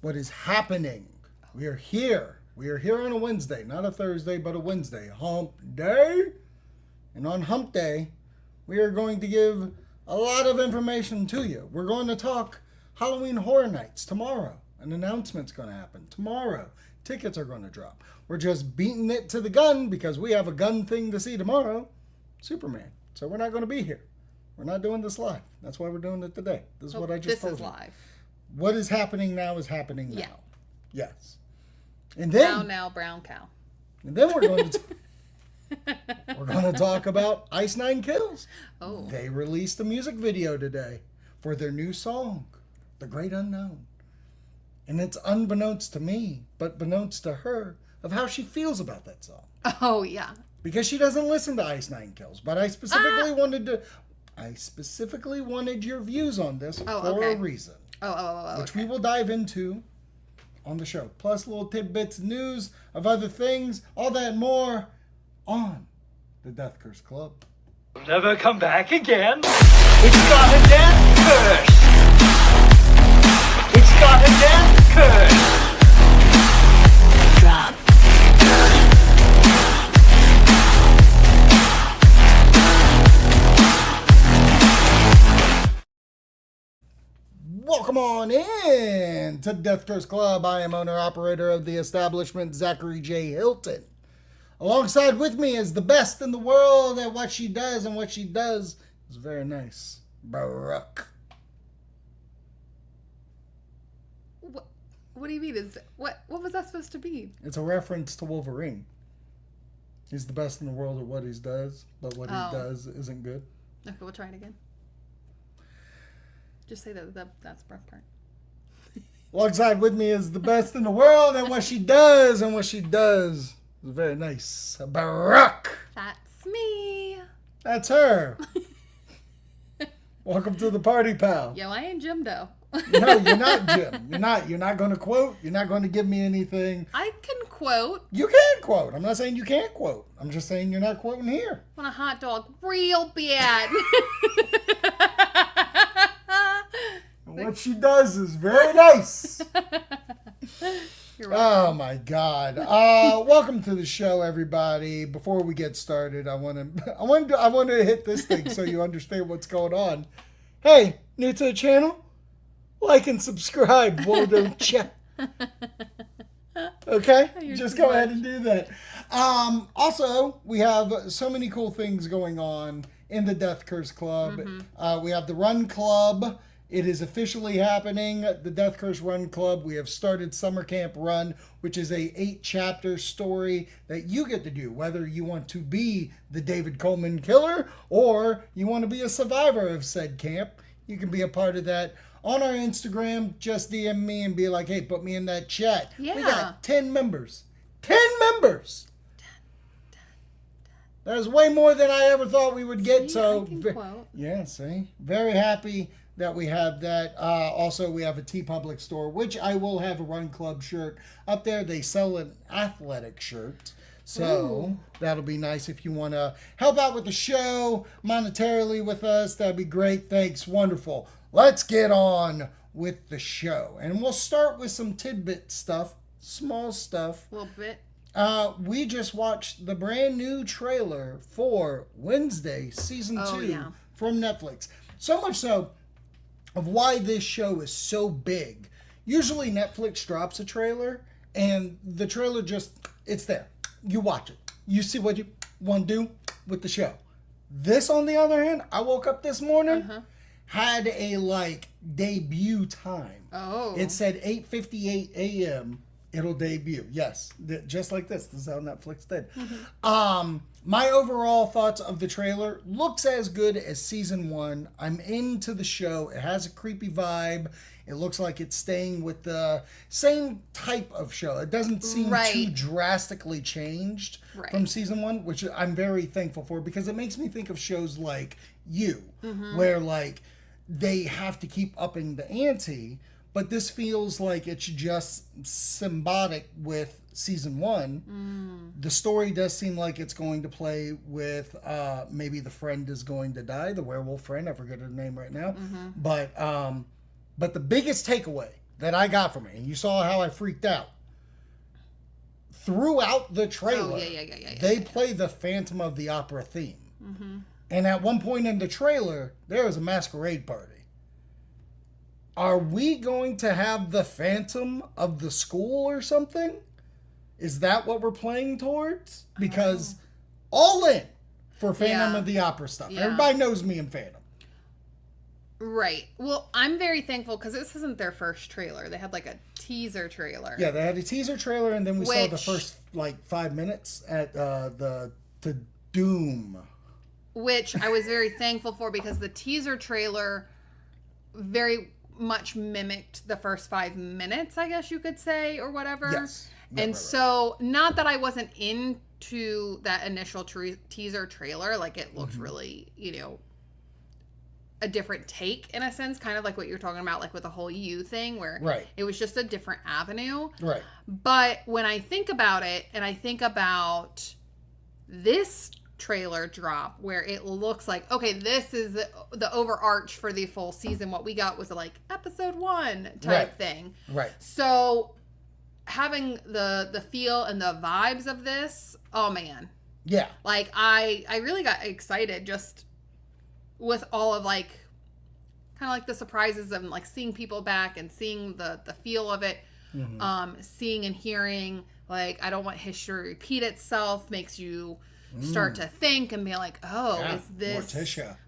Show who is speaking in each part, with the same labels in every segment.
Speaker 1: what is happening. We are here. We are here on a Wednesday, not a Thursday, but a Wednesday. Hump Day. And on Hump Day, we are going to give a lot of information to you. We're going to talk Halloween Horror Nights tomorrow. An announcement's going to happen tomorrow. Tickets are going to drop. We're just beating it to the gun because we have a gun thing to see tomorrow. Superman. So we're not going to be here. We're not doing this live. That's why we're doing it today. This is what I just told you.
Speaker 2: This is live.
Speaker 1: What is happening now is happening now.
Speaker 2: Yeah.
Speaker 1: Yes. And then
Speaker 2: Now, brown cow.
Speaker 1: And then we're going to talk about Ice Nine Kills.
Speaker 2: Oh.
Speaker 1: They released a music video today for their new song, The Great Unknown. And it's unbeknownst to me, but beknownst to her, of how she feels about that song.
Speaker 2: Oh, yeah.
Speaker 1: Because she doesn't listen to Ice Nine Kills. But I specifically wanted your views on this for a reason. Which we will dive into on the show. Plus little tidbits, news of other things, all that and more on the Death Curse Club.
Speaker 3: Never come back again. It's got a death curse. It's got a death curse.
Speaker 4: Drop.
Speaker 1: Welcome on in to Death Curse Club. I am owner-operator of the establishment, Zachary J. Hilton. Alongside with me is the best in the world at what she does, and what she does is very nice. Brooke.
Speaker 2: What do you mean? What was that supposed to be?
Speaker 1: It's a reference to Wolverine. He's the best in the world at what he does, but what he does isn't good.
Speaker 2: Okay, we'll try it again. Just say that's Brooke part.
Speaker 1: Alongside with me is the best in the world at what she does, and what she does is very nice. Brooke.
Speaker 2: That's me.
Speaker 1: That's her. Welcome to the party, pal.
Speaker 2: Yo, I ain't Jim though.
Speaker 1: No, you're not, Jim. You're not going to quote. You're not going to give me anything.
Speaker 2: I can quote.
Speaker 1: You can quote. I'm not saying you can't quote. I'm just saying you're not quoting here.
Speaker 2: I want a hot dog real bad.
Speaker 1: And what she does is very nice.
Speaker 2: You're welcome.
Speaker 1: Oh my God! Welcome to the show, everybody. Before we get started, I want to hit this thing so you understand what's going on. Hey, new to the channel? Like and subscribe, why don't you? Okay, just go ahead and do that. Also, we have so many cool things going on in the Death Curse Club. We have the Run Club. It is officially happening. The Death Curse Run Club. We have started Summer Camp Run, which is a 8-chapter story that you get to do, whether you want to be the David Coleman killer or you want to be a survivor of said camp. You can be a part of that. On our Instagram, just DM me and be like, hey, put me in that chat.
Speaker 2: Yeah.
Speaker 1: We got 10 members. 10 members! That is way more than I ever thought we would get.
Speaker 2: See, I can quote.
Speaker 1: Yeah, see? Very happy that we have that. Also, we have a TeePublic store, which I will have a Run Club shirt up there. They sell an athletic shirt. So that'll be nice if you want to help out with the show monetarily with us. That'd be great. Thanks. Wonderful. Let's get on with the show. And we'll start with some tidbit stuff, small stuff.
Speaker 2: A little bit.
Speaker 1: We just watched the brand new trailer for Wednesday, season 2 from Netflix. So much so of why this show is so big. Usually Netflix drops a trailer and the trailer it's there. You watch it. You see what you want to do with the show. This, on the other hand, I woke up this morning, had a debut time.
Speaker 2: Oh.
Speaker 1: It said 8:58 a.m. It'll debut. Yes, just like this. This is how Netflix did. My overall thoughts of the trailer looks as good as season 1. I'm into the show. It has a creepy vibe. It looks like it's staying with the same type of show. It doesn't seem too drastically changed from season 1, which I'm very thankful for because it makes me think of shows like You, where they have to keep upping the ante. But this feels like it's just symbiotic with season 1. The story does seem like it's going to play with maybe the friend is going to die, the werewolf friend. I forget her name right now. But the biggest takeaway that I got from it, and you saw how I freaked out. Throughout the trailer, they play the Phantom of the Opera theme. Mm-hmm. And at one point in the trailer, there was a masquerade party. Are we going to have the Phantom of the School or something? Is that what we're playing towards? Because all in for Phantom of the Opera stuff. Yeah. Everybody knows me and Phantom.
Speaker 2: Right. Well, I'm very thankful because this isn't their first trailer. They had like a teaser trailer.
Speaker 1: Yeah, they had a teaser trailer, and then we saw the first like 5 minutes at the Doom.
Speaker 2: Which I was very thankful for because the teaser trailer very much mimicked the first 5 minutes, I guess you could say, or whatever.
Speaker 1: Yes.
Speaker 2: And so, not that I wasn't into that initial teaser trailer, like it looked really, a different take in a sense, kind of like what you're talking about, like with the whole You thing, where it was just a different avenue.
Speaker 1: Right.
Speaker 2: But when I think about it, and I think about this trailer drop, where it looks like, okay, this is the overarch for the full season. What we got was like episode 1 type thing.
Speaker 1: Right.
Speaker 2: So having the feel and the vibes of this, oh man.
Speaker 1: Yeah.
Speaker 2: Like I really got excited just with all of like kind of like the surprises of like seeing people back and seeing the feel of it. Mm-hmm. Seeing and hearing, like, I don't want history to repeat itself, makes you start to think and be like, oh, is this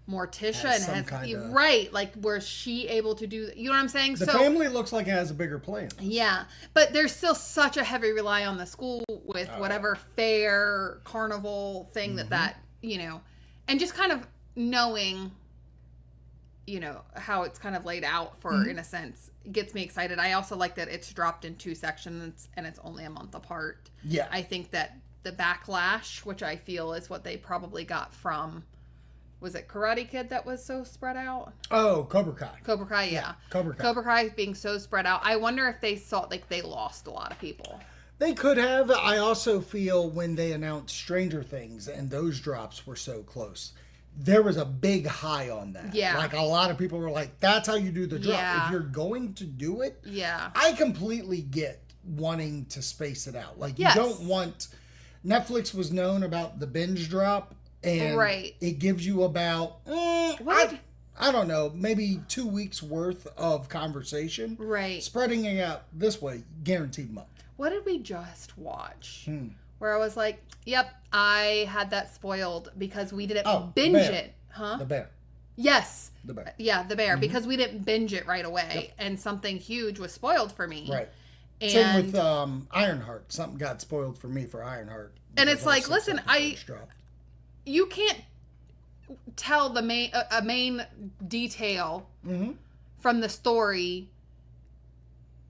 Speaker 2: Morticia and has kinda... right, like, was she able to do, you know what I'm saying?
Speaker 1: The family looks like it has a bigger plan.
Speaker 2: Yeah, but there's still such a heavy rely on the school with whatever fair carnival thing that and just kind of knowing how it's kind of laid out for in a sense gets me excited. I also like that it's dropped in 2 sections and it's only a month apart.
Speaker 1: Yeah,
Speaker 2: I think that the backlash, which I feel is what they probably got from, was it Karate Kid that was so spread out?
Speaker 1: Oh, Cobra Kai.
Speaker 2: Yeah.
Speaker 1: Cobra Kai.
Speaker 2: Cobra Kai being so spread out. I wonder if they saw, like, they lost a lot of people.
Speaker 1: They could have. I also feel when they announced Stranger Things and those drops were so close, there was a big high on that.
Speaker 2: Yeah.
Speaker 1: Like, a lot of people were like, that's how you do the drop.
Speaker 2: Yeah.
Speaker 1: If you're going to do it,
Speaker 2: yeah,
Speaker 1: I completely get wanting to space it out. Like, you
Speaker 2: yes.
Speaker 1: don't want... Netflix was known about the binge drop, and it gives you about, I don't know, maybe 2 weeks worth of conversation.
Speaker 2: Right.
Speaker 1: Spreading it out this way, guaranteed month.
Speaker 2: What did we just watch? Where I was like, yep, I had that spoiled because we didn't binge it. Huh?
Speaker 1: The Bear.
Speaker 2: Yes.
Speaker 1: The Bear.
Speaker 2: Yeah, The Bear. Because we didn't binge it right away. Yep. And something huge was spoiled for me.
Speaker 1: Right. And same with Ironheart. Something got spoiled for me for Ironheart.
Speaker 2: And it's like, listen, you can't tell the main detail from the story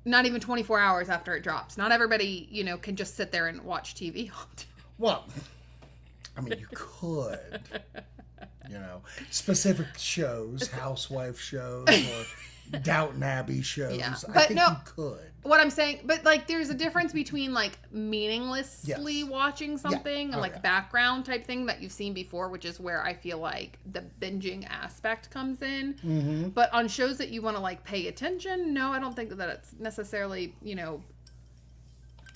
Speaker 2: not even 24 hours after it drops. Not everybody, can just sit there and watch TV all day.
Speaker 1: Well, I mean, you could, specific shows, housewife shows, or Downton Abbey shows. Yeah. I think you could.
Speaker 2: What I'm saying, but like, there's a difference between like meaninglessly watching something and like background type thing that you've seen before, which is where I feel like the binging aspect comes in. But on shows that you want to like pay attention, no, I don't think that it's necessarily,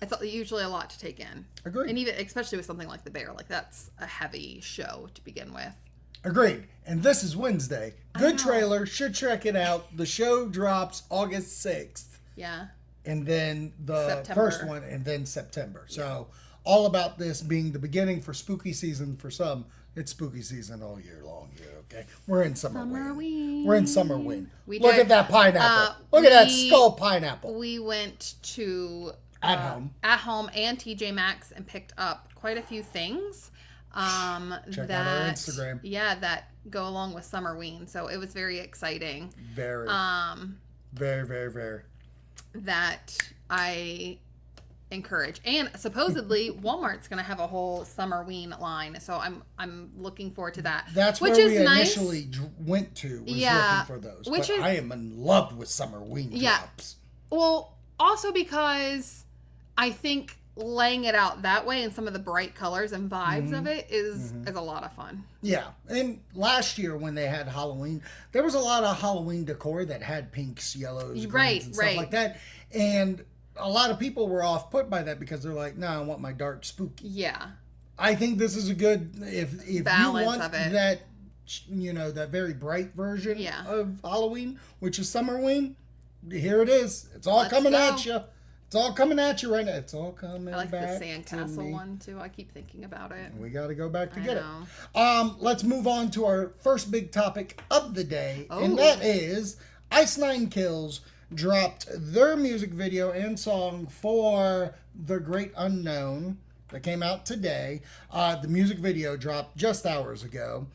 Speaker 2: it's usually a lot to take in.
Speaker 1: Agreed.
Speaker 2: And even, especially with something like The Bear, like that's a heavy show to begin with.
Speaker 1: Agreed. And this is Wednesday. Good trailer. Should check it out. The show drops August 6th.
Speaker 2: Yeah.
Speaker 1: And then the
Speaker 2: September.
Speaker 1: First one, and then September. So all about this being the beginning for spooky season for some. It's spooky season all year long here, okay? We're in summer wind. We're in summer wind. Look at that pineapple. Look at that skull pineapple.
Speaker 2: We went to...
Speaker 1: At home
Speaker 2: and TJ Maxx and picked up quite a few things.
Speaker 1: Check out our Instagram.
Speaker 2: Yeah, that go along with Summerween. So it was very exciting.
Speaker 1: Very. Very, very, very.
Speaker 2: That I encourage. And supposedly Walmart's going to have a whole Summerween line. So I'm looking forward to that.
Speaker 1: That's
Speaker 2: which
Speaker 1: where
Speaker 2: is
Speaker 1: we
Speaker 2: nice.
Speaker 1: Initially went to, was looking for those. I am in love with Summerween drops.
Speaker 2: Well, also because I think laying it out that way and some of the bright colors and vibes of it is a lot of fun.
Speaker 1: Yeah. And last year when they had Halloween, there was a lot of Halloween decor that had pinks, yellows, greens, and stuff like that. And a lot of people were off put by that because they're like, no, I want my dark spooky.
Speaker 2: Yeah.
Speaker 1: I think this is a good, if you
Speaker 2: balance
Speaker 1: want
Speaker 2: of it.
Speaker 1: that, that very bright version of Halloween, which is Summerween, here it is. It's all coming at you. It's all coming at you right now. It's all coming back.
Speaker 2: I like the sandcastle one too. I keep thinking about it.
Speaker 1: We got to go back to get it. Let's move on to our first big topic of the day, and that is Ice Nine Kills dropped their music video and song for The Great Unknown that came out today. The music video dropped just hours ago.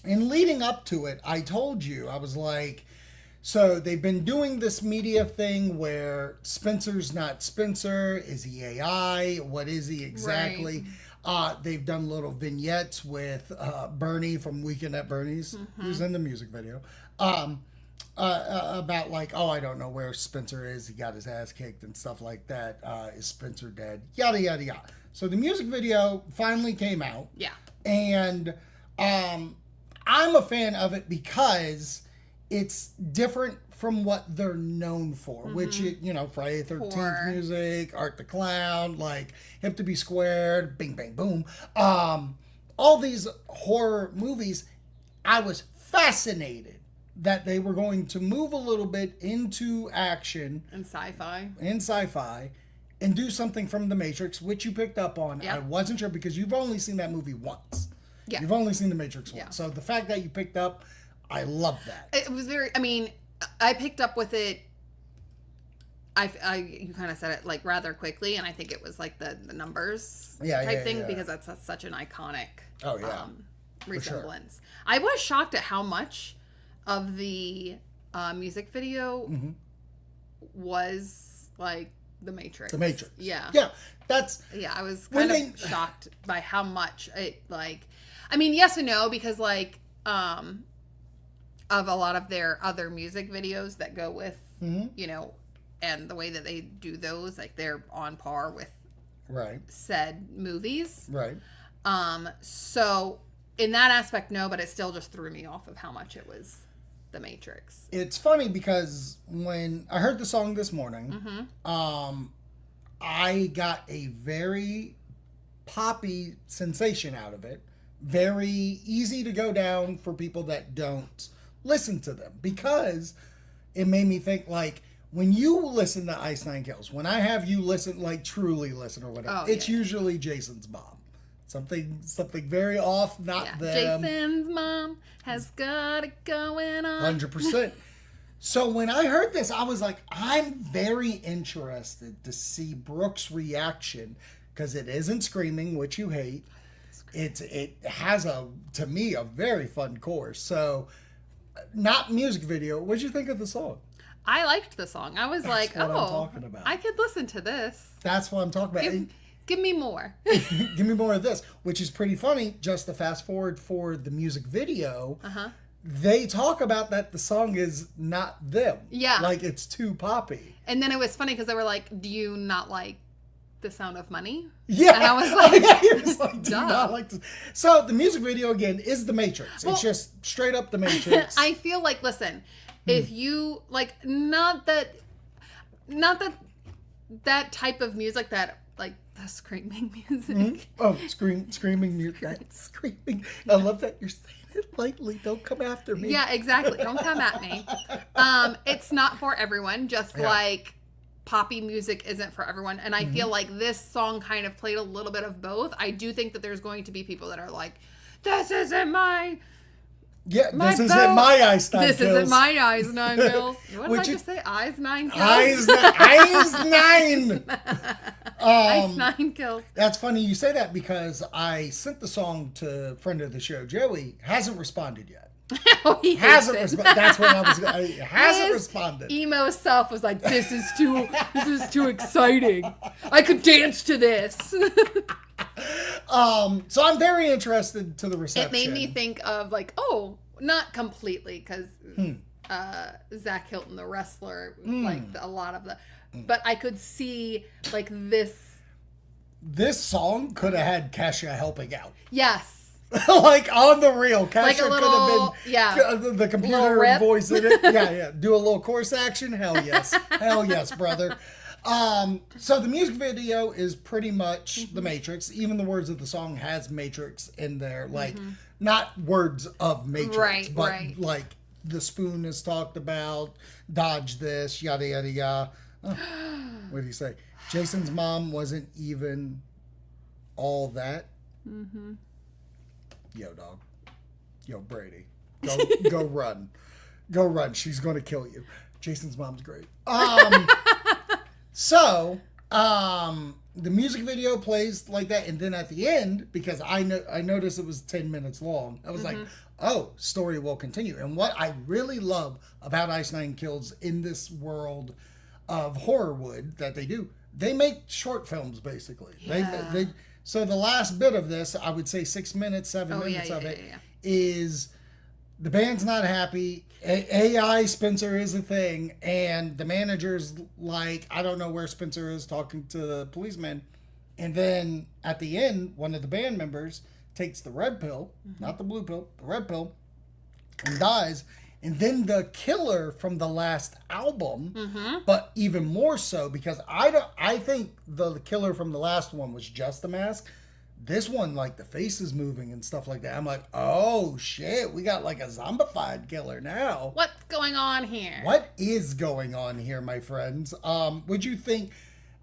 Speaker 1: And leading up to it, I told you, I was like, so they've been doing this media thing where Spencer's not Spencer. Is he AI? What is he exactly? Right. They've done little vignettes with Bernie from Weekend at Bernie's, who's in the music video, about like, I don't know where Spencer is. He got his ass kicked and stuff like that. Is Spencer dead? Yada, yada, yada. So the music video finally came out.
Speaker 2: Yeah.
Speaker 1: And I'm a fan of it because it's different from what they're known for, which, Friday the 13th music, Art the Clown, like Hip to Be Squared, Bing Bang Boom. All these horror movies, I was fascinated that they were going to move a little bit into action.
Speaker 2: And sci-fi.
Speaker 1: And do something from The Matrix, which you picked up on.
Speaker 2: Yep.
Speaker 1: I wasn't sure because you've only seen that movie once. Yeah. You've only seen The Matrix once. Yeah. So the fact that you picked up, I love that.
Speaker 2: It was I picked up with it. You kind of said it like rather quickly, and I think it was like the numbers type thing because that's such an iconic resemblance. Sure. I was shocked at how much of the music video was like The Matrix. Yeah.
Speaker 1: Yeah.
Speaker 2: I was kind of shocked by how much it yes and no, because of a lot of their other music videos that go with, and the way that they do those, like they're on par with said movies.
Speaker 1: Right.
Speaker 2: So in that aspect, no, but it still just threw me off of how much it was The Matrix.
Speaker 1: It's funny because when I heard the song this morning, I got a very poppy sensation out of it. Very easy to go down for people that don't listen to them, because it made me think, like, when you listen to Ice Nine Kills, when I have you listen, like truly listen or whatever, it's usually Jason's mom. Something very off, not them.
Speaker 2: Jason's mom has got it going on.
Speaker 1: 100%. So when I heard this, I was like, I'm very interested to see Brooke's reaction, because it isn't screaming, which you hate. It has to me a very fun chorus. So, not music video. What did you think of the song?
Speaker 2: I liked the song. I was like,
Speaker 1: I'm talking about.
Speaker 2: I could listen to this.
Speaker 1: That's what I'm talking about.
Speaker 2: Give me more.
Speaker 1: Give me more of this, which is pretty funny. Just to fast forward for the music video, they talk about that the song is not them. Yeah. Like, it's too poppy.
Speaker 2: And then it was funny because they were like, do you not like The Sound of Money?
Speaker 1: Yeah.
Speaker 2: And I was like,
Speaker 1: he was like, do not like this. So the music video again is The Matrix. It's just straight up The Matrix.
Speaker 2: I feel like, listen, if you like, not that type of music that like the screaming music.
Speaker 1: Oh, screaming music. Screaming. I love that you're saying it lightly. Don't come after me.
Speaker 2: Yeah, exactly. Don't come at me. It's not for everyone. Just like poppy music isn't for everyone, and I feel like this song kind of played a little bit of both. I do think that there's going to be people that are like, this isn't my
Speaker 1: this isn't my Ice Nine Kills.
Speaker 2: This isn't my Ice Nine Kills. What did I just say? Eyes Nine Kills?
Speaker 1: Eyes Nine!
Speaker 2: Ice Nine Kills.
Speaker 1: That's funny you say that, because I sent the song to a friend of the show, Joey. Hasn't responded yet.
Speaker 2: He
Speaker 1: hasn't responded. That's what I was. Hasn't responded.
Speaker 2: Emo self was like, "This is too exciting. I could dance to this."
Speaker 1: So I'm very interested to the reception.
Speaker 2: It made me think of like, not completely, because Zach Hilton, the wrestler, like a lot of the, but I could see like this
Speaker 1: this song could have had Kesha helping out.
Speaker 2: Yes.
Speaker 1: Like on the real, Kesha
Speaker 2: Like a little,
Speaker 1: could have been the
Speaker 2: little
Speaker 1: computer
Speaker 2: rip.
Speaker 1: voice in it. Yeah. Do a little chorus action. Hell yes. Hell yes, brother. So the music video is pretty much The Matrix. Even the words of the song has Matrix in there. Like, not words of Matrix,
Speaker 2: Right,
Speaker 1: but
Speaker 2: right.
Speaker 1: like the spoon is talked about, dodge this, yada, yada, yada. Oh, what do you say? Jason's mom wasn't even all that. Yo, dog. Yo, Brady. Go run. Go run. She's going to kill you. Jason's mom's great. So, the music video plays like that, and then at the end, because I noticed it was 10 minutes long, I was like, oh, story will continue. And what I really love about Ice Nine Kills in this world of Horrorwood that they do, they make short films, basically.
Speaker 2: Yeah.
Speaker 1: So the last bit of this, I would say 6 minutes, 7 minutes of it, is the band's not happy. AI Spencer is a thing, and the manager's like, I don't know where Spencer is, talking to the policeman. And then at the end, one of the band members takes the red pill, not the blue pill, the red pill, and dies. And then the killer from the last album, but even more so, because I think the killer from the last one was just a mask. This one, like, the face is moving and stuff like that. I'm like, oh shit, we got like a zombified killer now.
Speaker 2: What's going on here?
Speaker 1: What is going on here, my friends? Would you think?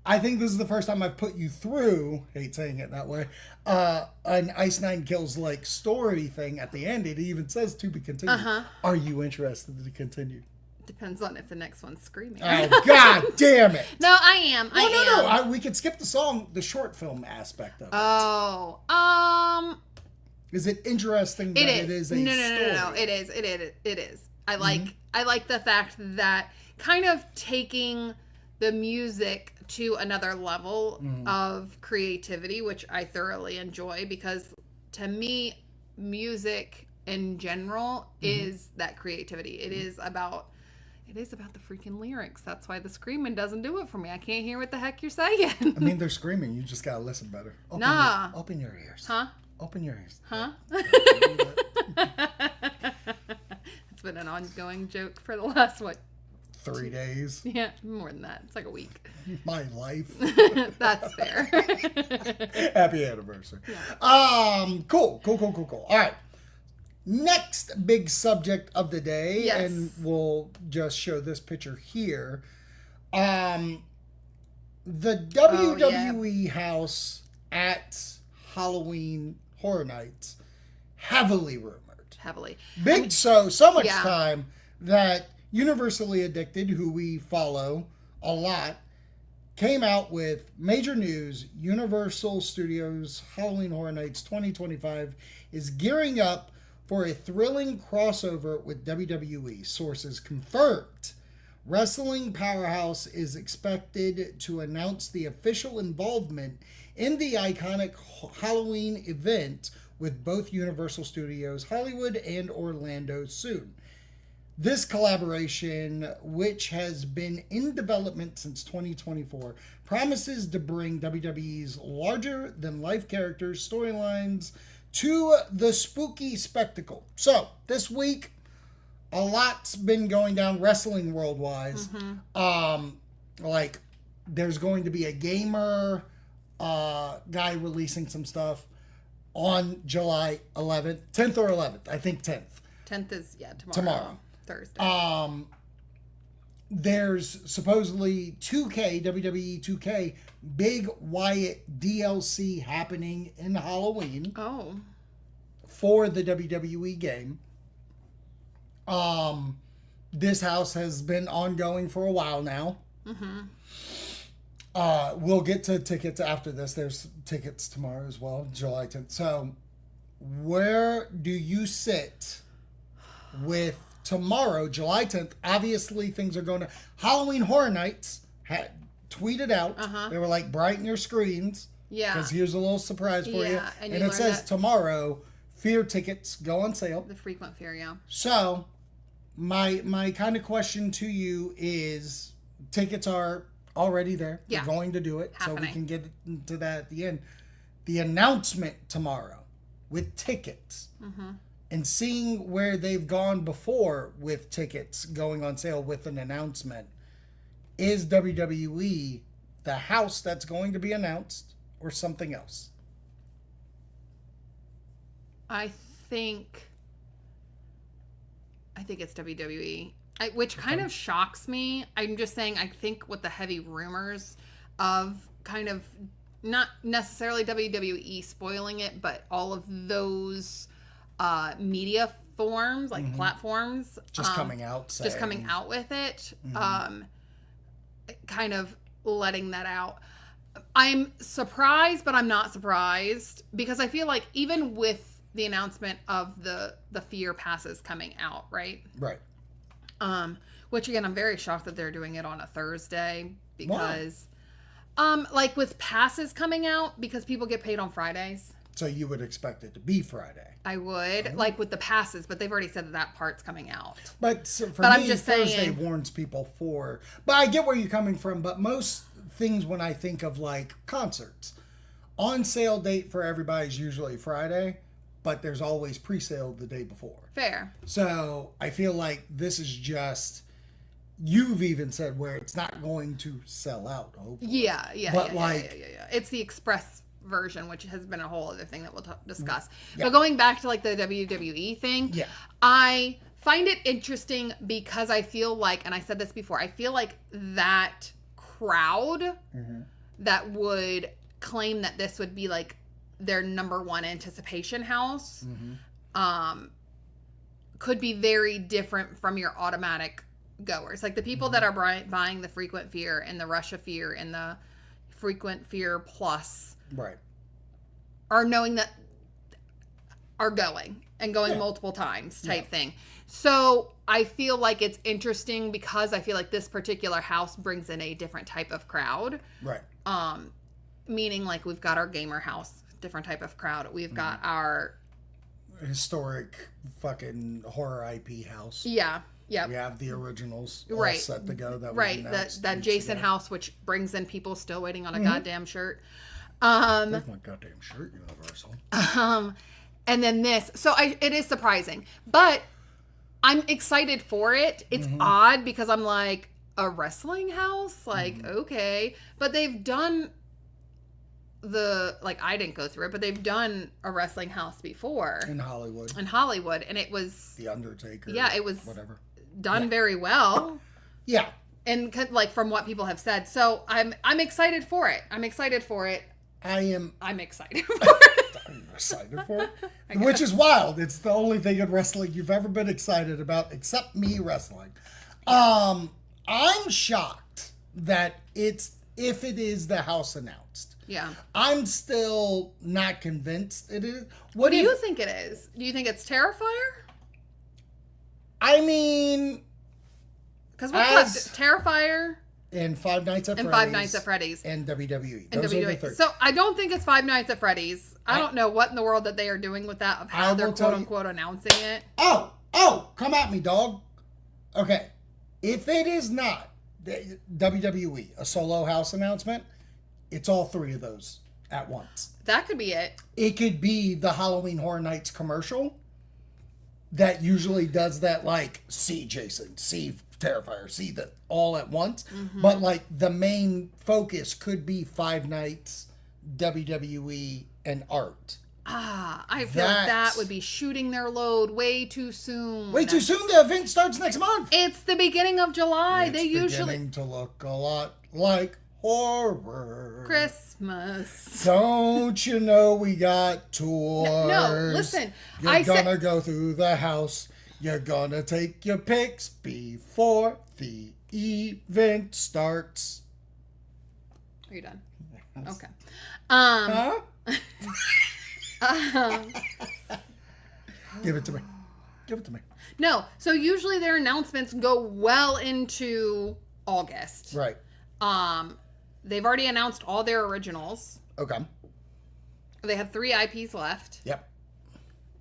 Speaker 1: I think this is the first time I've put you through, hate saying it that way, an Ice Nine Kills like story thing at the end. It even says to be continued. Are you interested to continue?
Speaker 2: Depends on if the next one's screaming.
Speaker 1: Oh, god damn it.
Speaker 2: No, I am.
Speaker 1: No. We could skip the song, the short film aspect of it.
Speaker 2: Oh,
Speaker 1: Is it interesting that it is a story?
Speaker 2: No. It is. I like the fact that kind of taking the music to another level of creativity, which I thoroughly enjoy, because to me, music in general is that creativity. It is about the freaking lyrics. That's why the screaming doesn't do it for me. I can't hear what the heck you're saying.
Speaker 1: I mean, they're screaming. You just gotta listen better. Open your ears.
Speaker 2: Huh?
Speaker 1: Open your ears.
Speaker 2: Huh? It's been an ongoing joke for the last,
Speaker 1: 3 days.
Speaker 2: Yeah, more than that. It's like a week.
Speaker 1: My life.
Speaker 2: That's fair.
Speaker 1: Happy anniversary. Yeah. Cool. All right. Next big subject of the day,
Speaker 2: yes.
Speaker 1: And we'll just show this picture here. The WWE house at Halloween Horror Nights, heavily rumored. So much time that Universally Addicted, who we follow a lot, came out with major news. Universal Studios Halloween Horror Nights 2025 is gearing up for a thrilling crossover with WWE. Sources confirmed. Wrestling Powerhouse is expected to announce the official involvement in the iconic Halloween event with both Universal Studios Hollywood and Orlando soon. This collaboration, which has been in development since 2024, promises to bring WWE's larger-than-life characters, storylines, to the spooky spectacle. So, this week, a lot's been going down wrestling world-wise. Like, there's going to be a gamer guy releasing some stuff on July 11th. 10th or 11th? I think 10th.
Speaker 2: 10th is, tomorrow. Thursday.
Speaker 1: There's supposedly 2K, WWE 2K, Big Wyatt DLC happening in Halloween.
Speaker 2: Oh. For
Speaker 1: the WWE game. This house has been ongoing for a while now. We'll get to tickets after this. There's tickets tomorrow as well, July 10th. So, where do you sit with tomorrow, July 10th? Obviously, things are going to... Halloween Horror Nights had tweeted out. They were like, brighten your screens.
Speaker 2: Yeah.
Speaker 1: Because here's a little surprise for you.
Speaker 2: And
Speaker 1: it says tomorrow, Fear tickets go on sale.
Speaker 2: The frequent fear, yeah.
Speaker 1: So, my kind of question to you is, tickets are already there.
Speaker 2: Yeah.
Speaker 1: They're going to do it. So
Speaker 2: Happening.
Speaker 1: we can get into that at the end. The announcement tomorrow with tickets. And seeing where they've gone before with tickets going on sale with an announcement. Is WWE the house that's going to be announced or something else?
Speaker 2: I think it's WWE, which kind of shocks me. I'm just saying, I think with the heavy rumors of kind of not necessarily WWE spoiling it, but all of those media forms, like platforms,
Speaker 1: Just coming out saying,
Speaker 2: just coming out with it, kind of letting that out. I'm surprised, but I'm not surprised, because I feel like even with the announcement of the Fear passes coming out, right?
Speaker 1: Right.
Speaker 2: Which again, I'm very shocked that they're doing it on a Thursday, because like with passes coming out, because people get paid on Fridays.
Speaker 1: So you would expect it to be Friday.
Speaker 2: I would, like with the passes, but they've already said that part's coming out.
Speaker 1: But for
Speaker 2: But I'm
Speaker 1: me,
Speaker 2: just
Speaker 1: Thursday
Speaker 2: saying-
Speaker 1: warns people for... But I get where you're coming from, but most things when I think of like concerts, on sale date for everybody is usually Friday, but there's always pre-sale the day before.
Speaker 2: Fair.
Speaker 1: So I feel like this is just... You've even said where it's not going to sell out, hopefully.
Speaker 2: Yeah.
Speaker 1: But
Speaker 2: yeah,
Speaker 1: like...
Speaker 2: yeah. It's the express version, which has been a whole other thing that we'll discuss.
Speaker 1: Yeah.
Speaker 2: But going back to like the WWE thing,
Speaker 1: Yeah.
Speaker 2: I find it interesting because I feel like, and I said this before, I feel like that crowd that would claim that this would be like their number one anticipation house could be very different from your automatic goers. Like the people that are buying the Frequent Fear and the Rush of Fear and the Frequent Fear Plus
Speaker 1: Right.
Speaker 2: are knowing that are going multiple times type thing. So I feel like it's interesting because I feel like this particular house brings in a different type of crowd.
Speaker 1: Right.
Speaker 2: Meaning like we've got our gamer house, different type of crowd. We've got our
Speaker 1: Historic fucking horror IP house.
Speaker 2: yeah.
Speaker 1: We have the originals all
Speaker 2: Right.
Speaker 1: set to go. That
Speaker 2: Right,
Speaker 1: we
Speaker 2: that
Speaker 1: announced weeks
Speaker 2: Jason
Speaker 1: ago.
Speaker 2: house, which brings in people still waiting on a goddamn shirt.
Speaker 1: Where's my goddamn shirt, Universal?
Speaker 2: And then this. So it is surprising, but I'm excited for it. It's odd because I'm like, a wrestling house? Like, okay. But they've done I didn't go through it, but they've done a wrestling house before
Speaker 1: In Hollywood.
Speaker 2: and it was
Speaker 1: The Undertaker.
Speaker 2: Yeah, it was
Speaker 1: whatever.
Speaker 2: done very well.
Speaker 1: Yeah.
Speaker 2: And like from what people have said. So I'm excited for it. I'm excited for it. I'm excited for it.
Speaker 1: I'm excited for it. Which is wild. It's the only thing in wrestling you've ever been excited about, except me wrestling. I'm shocked that if it is the house announced.
Speaker 2: Yeah.
Speaker 1: I'm still not convinced it is.
Speaker 2: What do you think it is? Do you think it's Terrifier?
Speaker 1: I mean,
Speaker 2: Because what's left? Terrifier
Speaker 1: and Five Nights at Freddy's.
Speaker 2: and Five Nights at Freddy's.
Speaker 1: And WWE.
Speaker 2: And
Speaker 1: Those are the
Speaker 2: WWE.
Speaker 1: three.
Speaker 2: So I don't think it's Five Nights at Freddy's. I don't know what in the world that they are doing with that, of how
Speaker 1: I
Speaker 2: they're
Speaker 1: will tell
Speaker 2: quote unquote announcing it.
Speaker 1: Oh, come at me, dog. Okay. If it is not WWE, a solo house announcement, it's all three of those at once.
Speaker 2: That could be it.
Speaker 1: It could be the Halloween Horror Nights commercial that usually does that, like, see Jason, see Terrifier, see that all at once. But, like, the main focus could be Five Nights, WWE, and art.
Speaker 2: I feel like that would be shooting their load way too soon.
Speaker 1: Way too soon. The event starts next month.
Speaker 2: It's the beginning of July.
Speaker 1: It's
Speaker 2: They usually
Speaker 1: beginning to look a lot like horror.
Speaker 2: Christmas.
Speaker 1: Don't you know we got tours?
Speaker 2: No, listen.
Speaker 1: You're gonna go through the house. You're gonna take your pics before the event starts.
Speaker 2: Are you done? Okay.
Speaker 1: Huh? Give it to me. Give it to me.
Speaker 2: No. So usually their announcements go well into August.
Speaker 1: Right.
Speaker 2: They've already announced all their originals.
Speaker 1: Okay.
Speaker 2: They have 3 IPs left.
Speaker 1: Yep.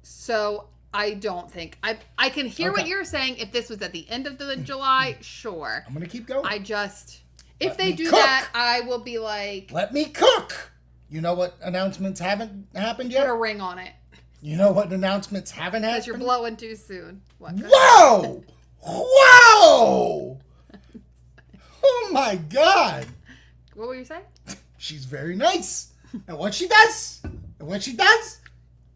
Speaker 2: So I don't think I can hear what
Speaker 1: Okay.
Speaker 2: you're saying. If this was at the end of the July, sure.
Speaker 1: I'm gonna keep going.
Speaker 2: If
Speaker 1: Let
Speaker 2: they
Speaker 1: me
Speaker 2: do
Speaker 1: cook.
Speaker 2: that, I will be like,
Speaker 1: Let me cook. You know what announcements haven't happened
Speaker 2: put
Speaker 1: yet?
Speaker 2: a ring on it.
Speaker 1: You know what announcements haven't happened?
Speaker 2: Because you're blowing too soon. What?
Speaker 1: Whoa! Whoa! Oh my God!
Speaker 2: What were you saying?
Speaker 1: She's very nice, and what she does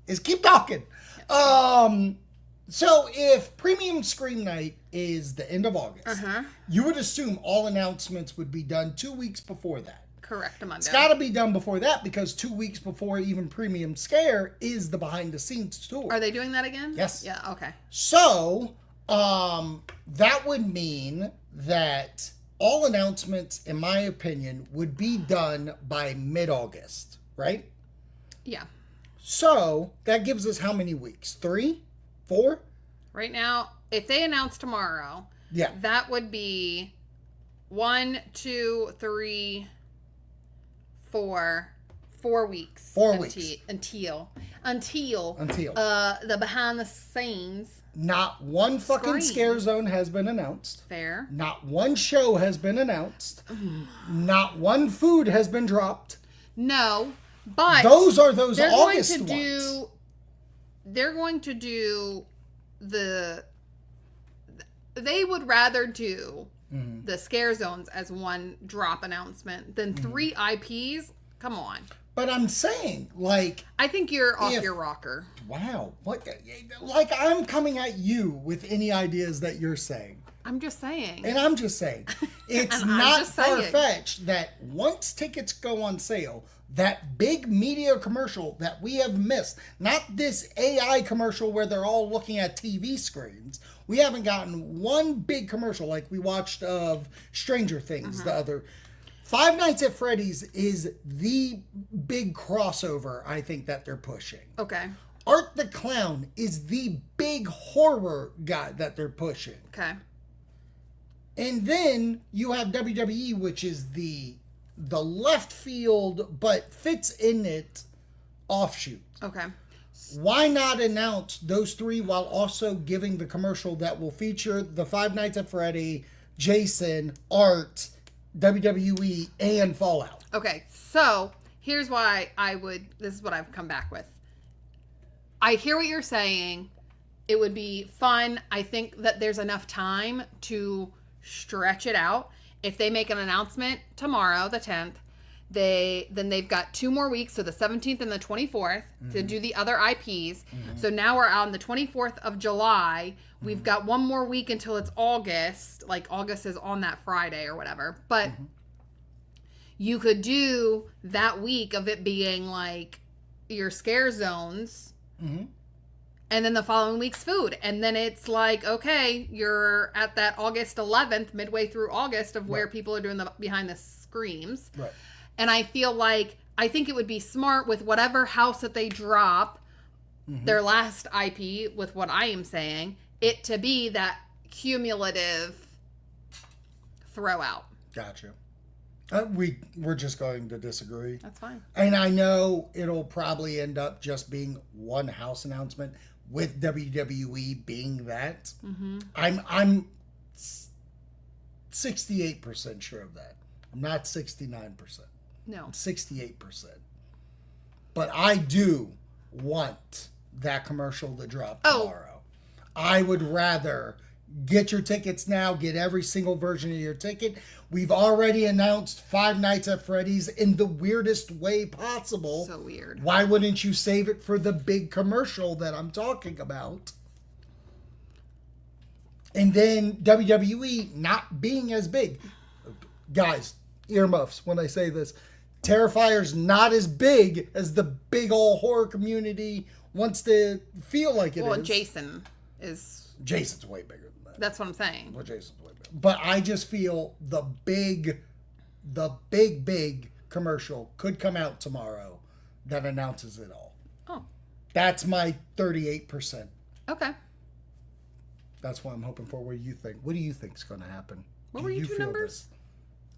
Speaker 1: is keep talking. So if Premium Scream Night is the end of August, you would assume all announcements would be done 2 weeks before that.
Speaker 2: Correct, Amanda.
Speaker 1: It's got to be done before that because 2 weeks before even Premium Scare is the behind the scenes tour.
Speaker 2: Are they doing that again?
Speaker 1: Yes.
Speaker 2: Yeah, okay.
Speaker 1: So, that would mean that all announcements, in my opinion, would be done by mid-August, right?
Speaker 2: Yeah.
Speaker 1: So, that gives us how many weeks? 3? 4?
Speaker 2: Right now, if they announce tomorrow,
Speaker 1: Yeah.
Speaker 2: that would be 1, 2, 3, 4 weeks.
Speaker 1: 4 weeks.
Speaker 2: Until
Speaker 1: Until.
Speaker 2: the behind the scenes.
Speaker 1: Not one fucking
Speaker 2: Scream.
Speaker 1: scare zone has been announced.
Speaker 2: Fair.
Speaker 1: Not one show has been announced. Not one food has been dropped.
Speaker 2: No, but
Speaker 1: Those are those
Speaker 2: they're
Speaker 1: August
Speaker 2: going to
Speaker 1: ones.
Speaker 2: do. They're going to do the. They would rather do the scare zones as one drop announcement than 3 IPs. Come on.
Speaker 1: But I'm saying, like,
Speaker 2: I think you're off
Speaker 1: If-
Speaker 2: your rocker.
Speaker 1: wow, what? Like, I'm coming at you with any ideas that you're saying.
Speaker 2: I'm just saying.
Speaker 1: And I'm just saying, it's
Speaker 2: And I'm
Speaker 1: not
Speaker 2: just saying.
Speaker 1: far-fetched that once tickets go on sale, that big media commercial that we have missed, not this AI commercial where they're all looking at TV screens. We haven't gotten one big commercial like we watched of Stranger Things the other. Five Nights at Freddy's is the big crossover I think that they're pushing.
Speaker 2: Okay.
Speaker 1: Art the Clown is the big horror guy that they're pushing.
Speaker 2: Okay.
Speaker 1: And then you have WWE, which is the left field but fits in it offshoot.
Speaker 2: Okay.
Speaker 1: Why not announce those 3 while also giving the commercial that will feature the Five Nights at Freddy, Jason, Art, WWE, and Fallout?
Speaker 2: Okay. So here's why this is what I've come back with. I hear what you're saying. It would be fun. I think that there's enough time to stretch it out. If they make an announcement tomorrow, the 10th, then they've got 2 more weeks, so the 17th and the 24th, to do the other IPs. So now we're on the 24th of July. We've got 1 more week until it's August. Like August is on that Friday or whatever. But you could do that week of it being like your scare zones. And then the following week's food. And then it's like, okay, you're at that August 11th, midway through August, of where people are doing the behind the screams.
Speaker 1: Right.
Speaker 2: And I think it would be smart with whatever house that they drop, their last IP, with what I am saying, it to be that cumulative throwout.
Speaker 1: Gotcha. We're just going to disagree.
Speaker 2: That's fine.
Speaker 1: And I know it'll probably end up just being one house announcement with WWE being that. I'm 68% sure of that. I'm not 69%.
Speaker 2: No.
Speaker 1: I'm 68%. But I do want that commercial to drop tomorrow. I would rather get your tickets now, get every single version of your ticket. We've already announced Five Nights at Freddy's in the weirdest way possible.
Speaker 2: So weird.
Speaker 1: Why wouldn't you save it for the big commercial that I'm talking about? And then WWE not being as big. Guys, earmuffs when I say this. Terrifier's not as big as the big old horror community wants to feel like it is.
Speaker 2: Well, Jason is...
Speaker 1: Jason's way bigger than that.
Speaker 2: That's what I'm saying.
Speaker 1: Well, Jason's way bigger. But I just feel the big commercial could come out tomorrow that announces it all.
Speaker 2: Oh.
Speaker 1: That's my 38%.
Speaker 2: Okay.
Speaker 1: That's what I'm hoping for. What do you think? What do you think's going to happen?
Speaker 2: What were your 2 numbers?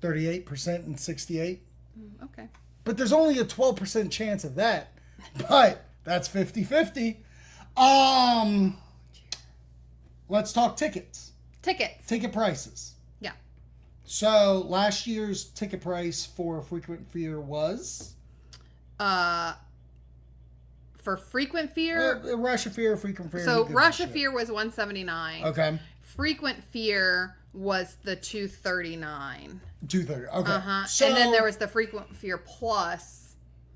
Speaker 1: 38% and 68.
Speaker 2: Okay.
Speaker 1: But there's only a 12% chance of that. But that's 50-50. Let's talk tickets.
Speaker 2: Tickets.
Speaker 1: Ticket prices.
Speaker 2: Yeah.
Speaker 1: So last year's ticket price for Frequent Fear was
Speaker 2: For Frequent Fear,
Speaker 1: Rush of Fear, Frequent Fear.
Speaker 2: so
Speaker 1: who gives a
Speaker 2: Rush of
Speaker 1: shit?
Speaker 2: Fear was $179.
Speaker 1: Okay,
Speaker 2: Frequent Fear was the $239.
Speaker 1: 230. Okay, so
Speaker 2: And then there was the Frequent Fear Plus.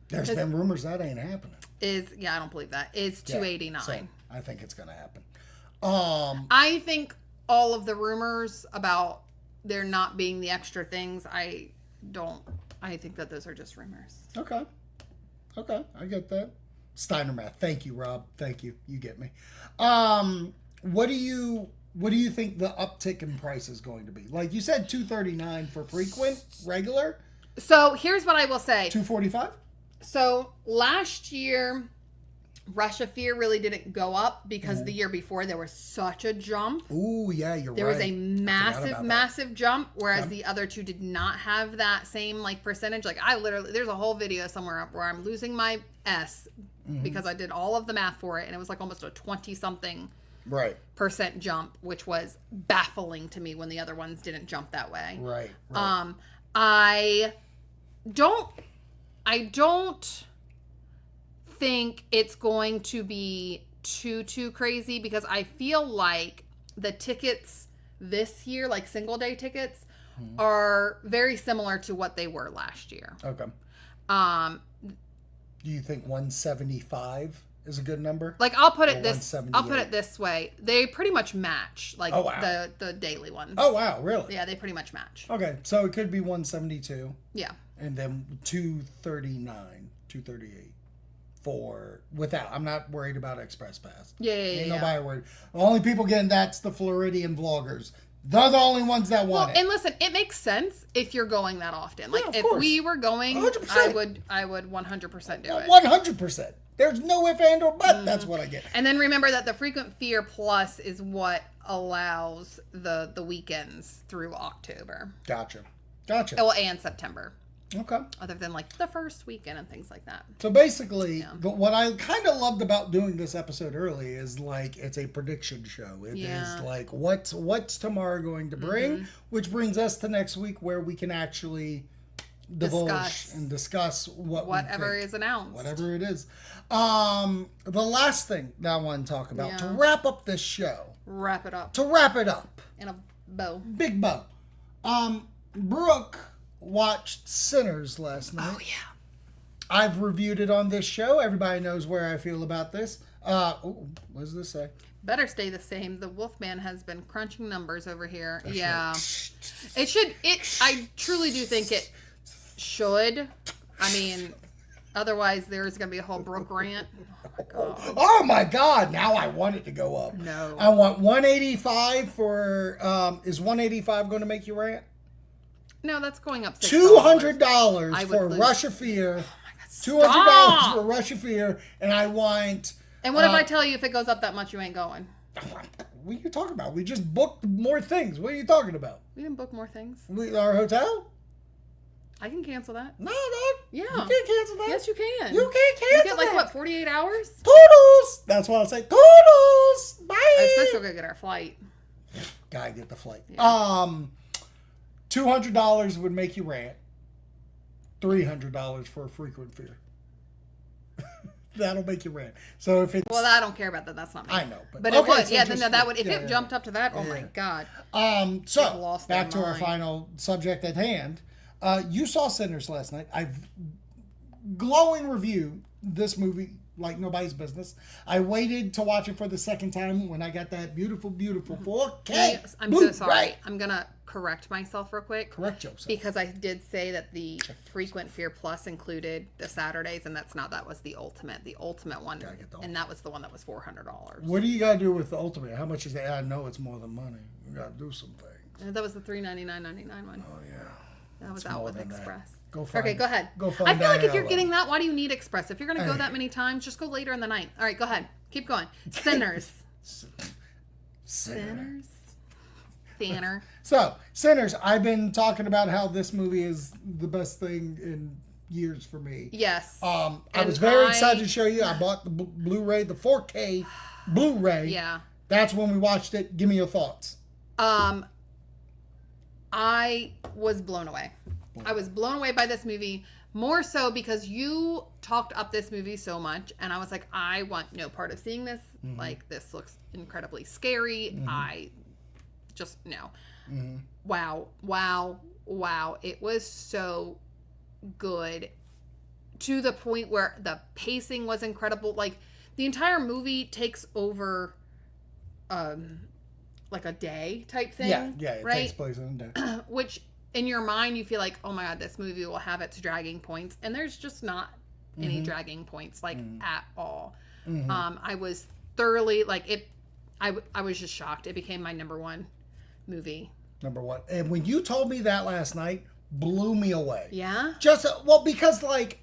Speaker 1: there's been rumors that ain't happening.
Speaker 2: I don't believe that. Is $289.
Speaker 1: So I think it's gonna happen.
Speaker 2: I think all of the rumors about there not being the extra things, I think that those are just rumors.
Speaker 1: Okay, I get that. Steiner math. Thank you, Rob. Thank you. You get me. What do you think the uptick in price is going to be? Like you said, $239 for frequent, regular,
Speaker 2: So here's what I will say.
Speaker 1: $245.
Speaker 2: So last year, Rush of Fear really didn't go up because the year before there was such a jump.
Speaker 1: Ooh, yeah, you're
Speaker 2: There
Speaker 1: right.
Speaker 2: was a
Speaker 1: about
Speaker 2: massive jump, whereas
Speaker 1: Okay.
Speaker 2: the other two did not have that same like percentage. Like I literally, there's a whole video somewhere up where I'm losing my S because I did all of the math for it, and it was like almost a 20-something
Speaker 1: Right,
Speaker 2: % jump, which was baffling to me when the other ones didn't jump that way.
Speaker 1: right.
Speaker 2: I don't think it's going to be too crazy because I feel like the tickets this year, like single day tickets, are very similar to what they were last year.
Speaker 1: Okay. Do you think 175 is a good number?
Speaker 2: Like I'll put
Speaker 1: Or
Speaker 2: it this
Speaker 1: 178.
Speaker 2: way. They pretty much match like
Speaker 1: Oh, wow.
Speaker 2: the daily ones.
Speaker 1: Oh, wow, really?
Speaker 2: Yeah, they pretty much match.
Speaker 1: Okay, so it could be 172
Speaker 2: Yeah.
Speaker 1: and then 239, 238 for without. I'm not worried about Express Pass.
Speaker 2: Yeah.
Speaker 1: Ain't nobody worried. The only people getting that's the Floridian vloggers. They're the only ones that want it.
Speaker 2: And listen, it makes sense if you're going that often. Like
Speaker 1: of
Speaker 2: if
Speaker 1: course.
Speaker 2: we were going,
Speaker 1: 100%.
Speaker 2: I would 100% do it.
Speaker 1: 100%. There's no if and or but. That's what I get.
Speaker 2: And then remember that the Frequent Fear Plus is what allows the weekends through October.
Speaker 1: Gotcha.
Speaker 2: Well, and September.
Speaker 1: Okay.
Speaker 2: Other than like the first weekend and things like that.
Speaker 1: So basically, what I kind of loved about doing this episode early is like it's a prediction show. It is like what's tomorrow going to bring, which brings us to next week where we can actually divulge and discuss
Speaker 2: whatever is announced.
Speaker 1: Whatever it is. The last thing that I want to talk about to wrap up this show.
Speaker 2: Wrap it up.
Speaker 1: To wrap it up.
Speaker 2: In a bow.
Speaker 1: Big bow. Brooke watched Sinners last night.
Speaker 2: Oh yeah.
Speaker 1: I've reviewed it on this show. Everybody knows where I feel about this. What does this say?
Speaker 2: Better stay the same. The Wolfman has been crunching numbers over here.
Speaker 1: That's
Speaker 2: yeah.
Speaker 1: right.
Speaker 2: It should. I truly do think it should. I mean, otherwise there's going to be a whole Brooke rant.
Speaker 1: Oh my God. Now I want it to go up.
Speaker 2: No.
Speaker 1: I want 185 for, is 185 going to make you rant?
Speaker 2: No, that's going up
Speaker 1: $200 for
Speaker 2: lose.
Speaker 1: Rush of Fear.
Speaker 2: Oh
Speaker 1: $200 for Rush of Fear. And I want...
Speaker 2: And what if I tell you if it goes up that much, you ain't going?
Speaker 1: What are you talking about? We just booked more things. What are you talking about?
Speaker 2: We didn't book more things.
Speaker 1: Our hotel?
Speaker 2: I can cancel that.
Speaker 1: No, dog.
Speaker 2: Yeah.
Speaker 1: You can't cancel that.
Speaker 2: Yes, you can.
Speaker 1: You can't cancel
Speaker 2: You get like
Speaker 1: that.
Speaker 2: what, 48 hours?
Speaker 1: Toodles. That's what I say. Toodles. Bye.
Speaker 2: I suppose we'll go get our flight.
Speaker 1: Gotta get the flight.
Speaker 2: Yeah.
Speaker 1: $200 would make you rant. $300 for a frequent fear. That'll make you rant. So if it's
Speaker 2: Well, I don't care about that. That's not me.
Speaker 1: I know,
Speaker 2: but
Speaker 1: okay,
Speaker 2: it would.
Speaker 1: so
Speaker 2: Yeah,
Speaker 1: just-
Speaker 2: then that would. If
Speaker 1: yeah,
Speaker 2: it
Speaker 1: yeah,
Speaker 2: jumped up to that, oh
Speaker 1: yeah,
Speaker 2: my
Speaker 1: yeah.
Speaker 2: God. They've
Speaker 1: So
Speaker 2: lost
Speaker 1: back
Speaker 2: their
Speaker 1: to our
Speaker 2: mind.
Speaker 1: final subject at hand. You saw Sinners last night. I've glowing review. This movie like nobody's business. I waited to watch it for the second time when I got that beautiful 4K.
Speaker 2: I'm so sorry.
Speaker 1: Blu-ray.
Speaker 2: I'm gonna correct myself real quick.
Speaker 1: Correct yourself.
Speaker 2: Because I did say that the Frequent Fear Plus included the Saturdays, and that's not. That was the ultimate. The ultimate one,
Speaker 1: Gotta get the
Speaker 2: and that was the one that was $400.
Speaker 1: What do you gotta do with the ultimate? How much is that? I know it's more than money. You gotta do some things.
Speaker 2: And that was the $399.99 one.
Speaker 1: Oh yeah.
Speaker 2: That was
Speaker 1: It's
Speaker 2: out
Speaker 1: more
Speaker 2: with
Speaker 1: than that.
Speaker 2: Express.
Speaker 1: Go find,
Speaker 2: Okay, go ahead.
Speaker 1: Go find
Speaker 2: I feel like if you're
Speaker 1: Diana.
Speaker 2: getting that, why do you need Express? If you're going to go
Speaker 1: Hey.
Speaker 2: that many times, just go later in the night. All right, go ahead. Keep going. Sinners.
Speaker 1: Sinner.
Speaker 2: Thinner.
Speaker 1: So, Sinners, I've been talking about how this movie is the best thing in years for me.
Speaker 2: Yes.
Speaker 1: I
Speaker 2: And
Speaker 1: was very excited to show you. I bought the Blu-ray, the 4K Blu-ray.
Speaker 2: Yeah.
Speaker 1: That's when we watched it. Give me your thoughts.
Speaker 2: I I was blown away. I was blown away by this movie, more so because you talked up this movie so much, and I was like, I want no part of seeing this. Like, this looks incredibly scary. I just, no. Wow. It was so good, to the point where the pacing was incredible. Like, the entire movie takes over like a day type thing.
Speaker 1: Yeah, it
Speaker 2: right?
Speaker 1: takes place in a day.
Speaker 2: Which, in your mind, you feel like, oh my God, this movie will have its dragging points. And there's just not any dragging points, like, at all. I was thoroughly, like, I was just shocked. It became my number one movie.
Speaker 1: Number one. And when you told me that last night, blew me away.
Speaker 2: Yeah?
Speaker 1: Well, because, like,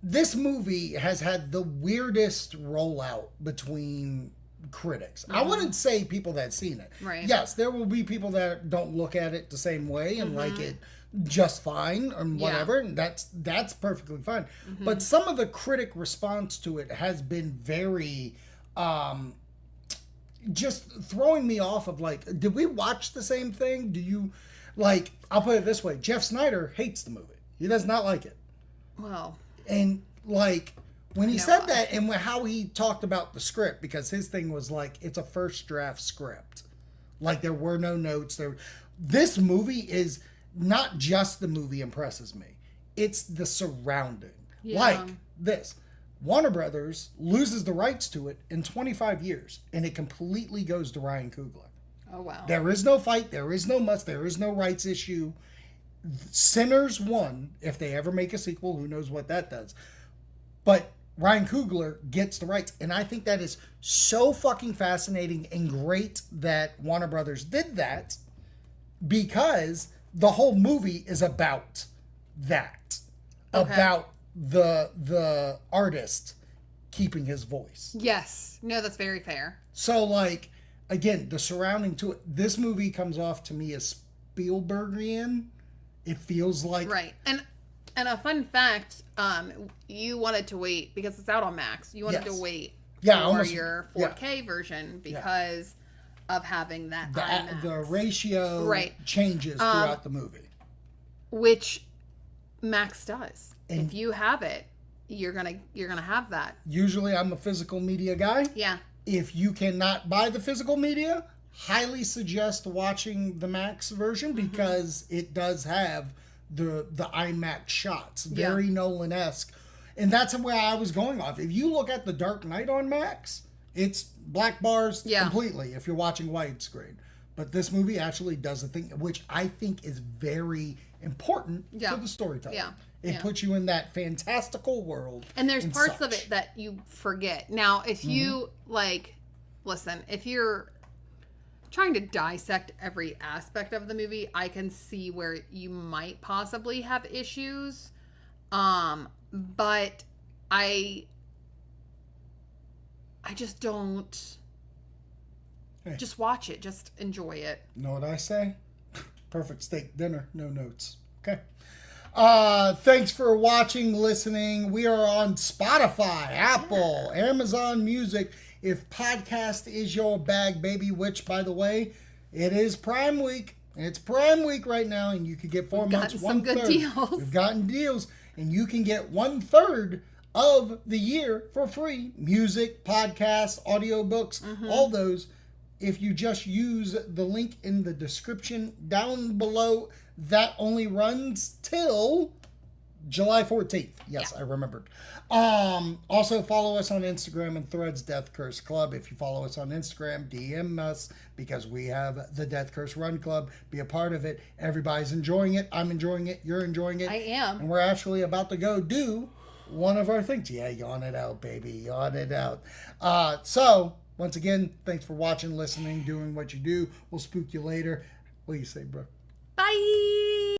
Speaker 1: this movie has had the weirdest rollout between critics. I wouldn't say people that seen it.
Speaker 2: Right.
Speaker 1: Yes, there will be people that don't look at it the same way and like it just fine and whatever, and that's perfectly fine. But some of the critic response to it has been very just throwing me off of, like, did we watch the same thing? Do you, like, I'll put it this way, Jeff Snyder hates the movie. He does not like it.
Speaker 2: Well.
Speaker 1: And, like, when he said that, and how he talked about the script, because his thing was like, it's a first draft script. Like, there were no notes. This movie is not just the movie impresses me. It's the surrounding.
Speaker 2: Yeah.
Speaker 1: Like this. Warner Brothers loses the rights to it in 25 years, and it completely goes to Ryan Coogler.
Speaker 2: Oh, wow.
Speaker 1: There is no fight. There is no muss. There is no rights issue. Sinners won. If they ever make a sequel, who knows what that does. But Ryan Coogler gets the rights. And I think that is so fucking fascinating and great that Warner Brothers did that, because the whole movie is about that.
Speaker 2: Okay.
Speaker 1: About the artist keeping his voice.
Speaker 2: Yes. No, that's very fair.
Speaker 1: So, like, again, the surrounding to it, this movie comes off to me as Spielbergian. It feels like...
Speaker 2: Right. And a fun fact, you wanted to wait, because it's out on Max, you wanted to wait for your 4K version because of having that IMAX.
Speaker 1: The ratio changes throughout the movie.
Speaker 2: Which Max does. And if you have it, you're gonna have that.
Speaker 1: Usually I'm a physical media guy.
Speaker 2: Yeah.
Speaker 1: If you cannot buy the physical media, highly suggest watching the Max version, because it does have the IMAX shots. Very Nolan-esque. And that's where I was going off. If you look at The Dark Knight on Max, it's black bars completely if you're watching widescreen. But this movie actually does a thing, which I think is very important to the storytelling.
Speaker 2: Yeah.
Speaker 1: It puts you in that fantastical world.
Speaker 2: And there's parts of it that you forget. Now, if you, like, listen, if you're trying to dissect every aspect of the movie, I can see where you might possibly have issues. But I just don't.
Speaker 1: Hey.
Speaker 2: Just watch it. Just enjoy it.
Speaker 1: Know what I say? Perfect steak dinner, no notes. Okay. Thanks for watching, listening. We are on Spotify, Apple, Amazon Music. If podcast is your bag, baby, which, by the way, it is Prime Week. It's Prime Week right now, and you can get 4 months,
Speaker 2: some good deals.
Speaker 1: We've gotten deals, and you can get 1/3 of the year for free. Music, podcasts, audiobooks, all those. If you just use the link in the description down below, that only runs till July 14th. Yes, I remembered. Also follow us on Instagram and Threads, Death Curse Club. If you follow us on Instagram, DM us, because we have the Death Curse Run Club. Be a part of it. Everybody's enjoying it. I'm enjoying it. You're enjoying it.
Speaker 2: I am.
Speaker 1: And we're actually about to go do one of our things. Yeah, yawn it out, baby. Yawn it out. So, once again, thanks for watching, listening, doing what you do. We'll spook you later. What do you say, Brooke?
Speaker 2: Bye.